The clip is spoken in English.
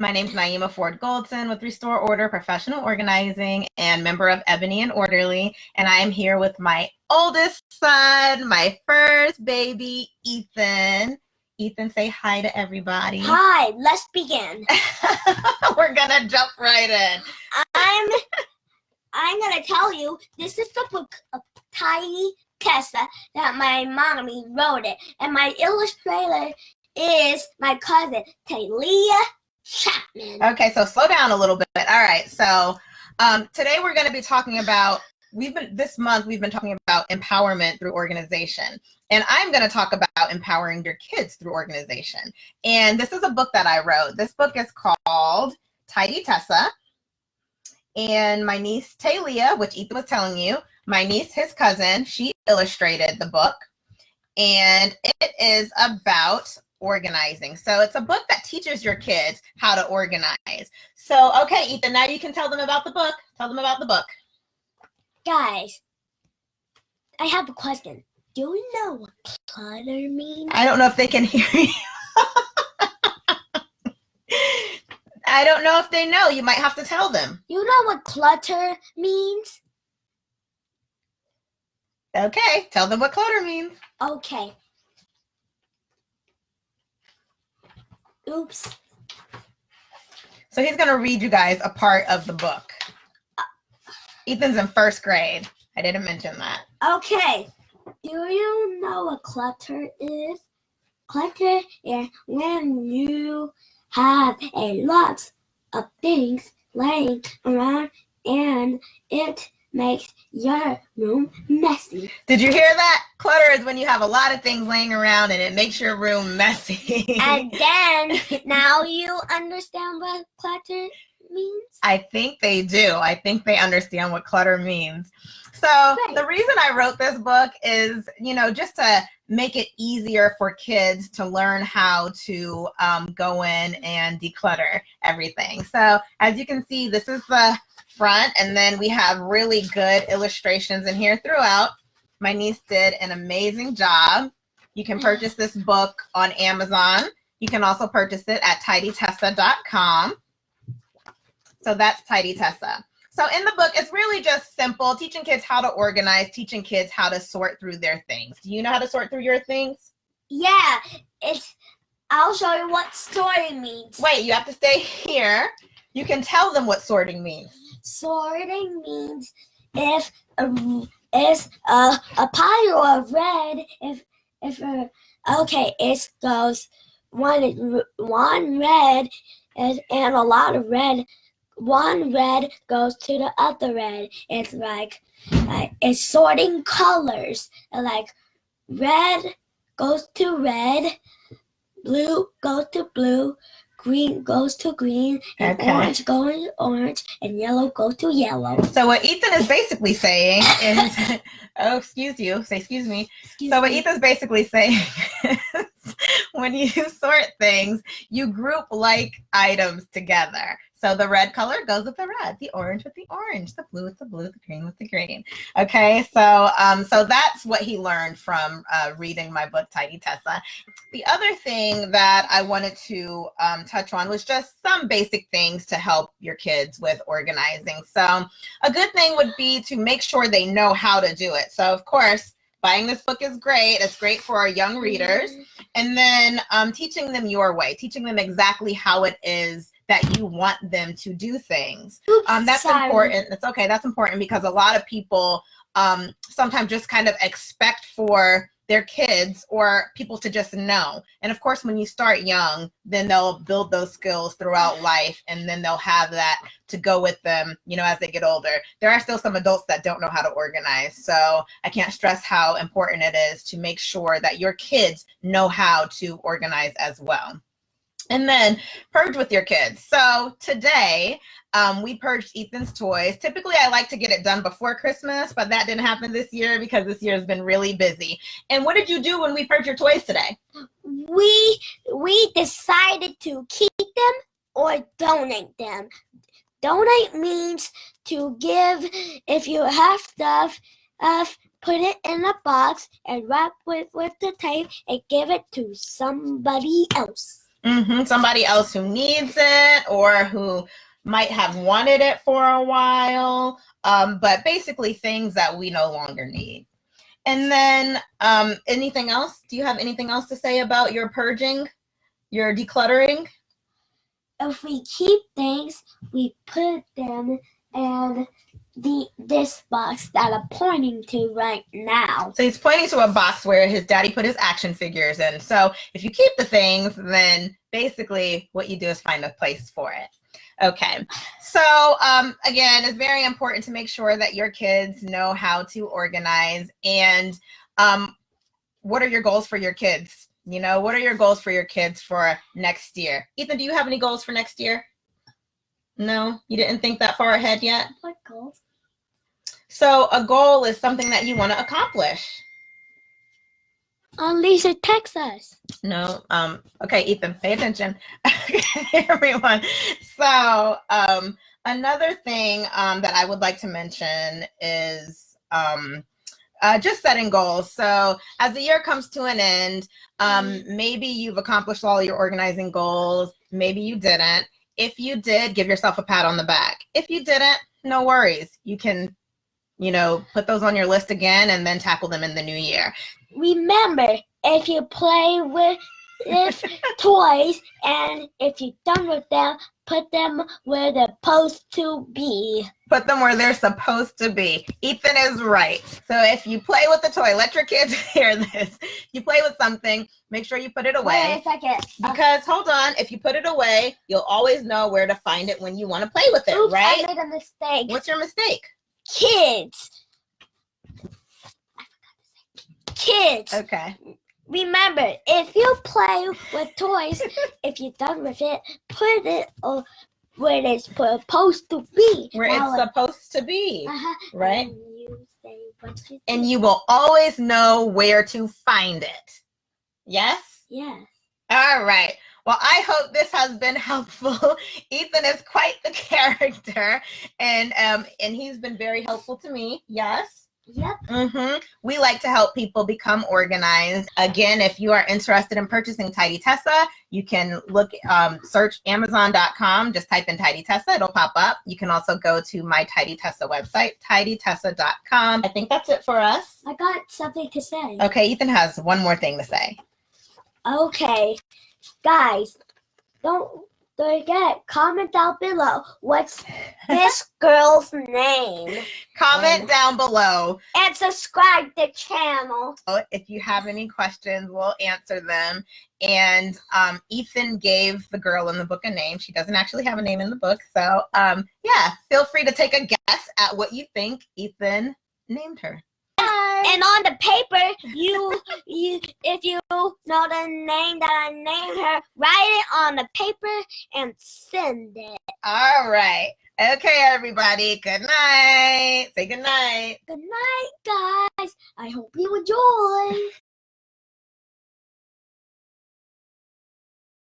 My name's Naima Ford Goldson with Restore Order Professional Organizing and member of Ebony and Orderly. And I am here with my oldest son, my first baby, Ethan. Ethan, say hi to everybody. Hi, let's begin. We're gonna jump right in. I'm gonna tell you, this is the book of Tiny Tessa that my mommy wrote it. And my illustrator is my cousin, Talia Chapman. Okay, so slow down a little bit. All right, so today we're going to be talking about, this month we've been talking about empowerment through organization. And I'm going to talk about empowering your kids through organization. And this is a book that I wrote. This book is called Tidy Tessa. And my niece Talia, which Ethan was telling you, my niece, his cousin, she illustrated the book. And it is about organizing. So it's a book that teaches your kids how to organize. So, okay, Ethan, now you can tell them about the book. Tell them about the book. Guys, I have a question. Do you know what clutter means? I don't know if they can hear you. I don't know if they know. You might have to tell them. You know what clutter means? Okay, tell them what clutter means. Okay. Oops. So he's going to read you guys a part of the book. Ethan's in first grade. I didn't mention that. Okay. Do you know what clutter is? Clutter is when you have a lot of things laying around and it makes your room messy. Did you hear that? Clutter is when you have a lot of things laying around and it makes your room messy. And then, now you understand what clutter means? I think they do. I think they understand what clutter means. So Great. The reason I wrote this book is, just to make it easier for kids to learn how to go in and declutter everything. So as you can see, this is the front, and then we have really good illustrations in here throughout. My niece did an amazing job. You can purchase this book on Amazon. You can also purchase it at tidytessa.com. So that's Tidy Tessa. So in the book, it's really just simple, teaching kids how to organize, teaching kids how to sort through their things. Do you know how to sort through your things? Yeah, I'll show you what sorting means. Wait, you have to stay here. You can tell them what sorting means. Sorting means if a pile of red, it goes one red and a lot of red. One red goes to the other red. It's like it's sorting colors. Like red goes to red, blue goes to blue, green goes to green, and orange goes to orange, and yellow goes to yellow. So what Ethan is basically saying is, oh, excuse you, say excuse me. What Ethan's basically saying is when you sort things, you group like items together. So the red color goes with the red, the orange with the orange, the blue with the blue, the green with the green. Okay, so that's what he learned from reading my book, Tidy Tessa. The other thing that I wanted to touch on was just some basic things to help your kids with organizing. So a good thing would be to make sure they know how to do it. So of course, buying this book is great. It's great for our young readers. And then teaching them your way, teaching them exactly how it is that you want them to do things. That's important. It's okay. That's important because a lot of people sometimes just kind of expect for their kids or people to just know. And of course, when you start young, then they'll build those skills throughout life, and then they'll have that to go with them, as they get older. There are still some adults that don't know how to organize. So I can't stress how important it is to make sure that your kids know how to organize as well. And then purge with your kids. So today, we purged Ethan's toys. Typically, I like to get it done before Christmas, but that didn't happen this year because this year has been really busy. And what did you do when we purged your toys today? We decided to keep them or donate them. Donate means to give if you have stuff put it in a box and wrap it with the tape and give it to somebody else. Somebody else who needs it or who might have wanted it for a while, but basically things that we no longer need. And then anything else? Do you have anything else to say about your purging, your decluttering? If we keep things, we put them in this box that I'm pointing to right now. So he's pointing to a box where his daddy put his action figures in. So if you keep the things, then basically what you do is find a place for it. Okay. So again, it's very important to make sure that your kids know how to organize. And what are your goals for your kids? You know, what are your goals for your kids for next year? Ethan, do you have any goals for next year? No, you didn't think that far ahead yet? What goals? So a goal is something that you want to accomplish. Lisa, text us. No. Okay, Ethan, pay attention. Everyone. So another thing that I would like to mention is just setting goals. So as the year comes to an end, maybe you've accomplished all your organizing goals. Maybe you didn't. If you did, give yourself a pat on the back. If you didn't, no worries. You can, you know, put those on your list again and then tackle them in the new year. Remember, if you play with toys and if you're done with them, put them where they're supposed to be. Put them where they're supposed to be. Ethan is right. So if you play with the toy, let your kids hear this. If you play with something, make sure you put it away. Wait a second. Because, hold on, if you put it away, you'll always know where to find it when you want to play with it, Oops, right? I made a mistake. What's your mistake? Kids. Kids. Okay. Remember, if you play with toys, if you're done with it, put it where it's supposed to be. Where it's supposed to be, right? And you say what you And you will always know where to find it. Yes? Yes. All right. Well, I hope this has been helpful. Ethan is quite the character, and he's been very helpful to me. Yes? Yep. We like to help people become organized. Again, if you are interested in purchasing Tidy Tessa, you can look, search Amazon.com, just type in Tidy Tessa, it'll pop up. You can also go to my Tidy Tessa website, tidytessa.com. I think that's it for us. I got something to say. Okay, Ethan has one more thing to say. Okay, guys, don't forget, comment down below what's this girl's name. Comment down below. And subscribe to the channel. If you have any questions, we'll answer them. And Ethan gave the girl in the book a name. She doesn't actually have a name in the book. So yeah, feel free to take a guess at what you think Ethan named her. And on the paper, you if you know the name that I named her, write it on the paper and send it. All right. Okay, everybody. Good night. Say good night. Good night, guys. I hope you enjoy.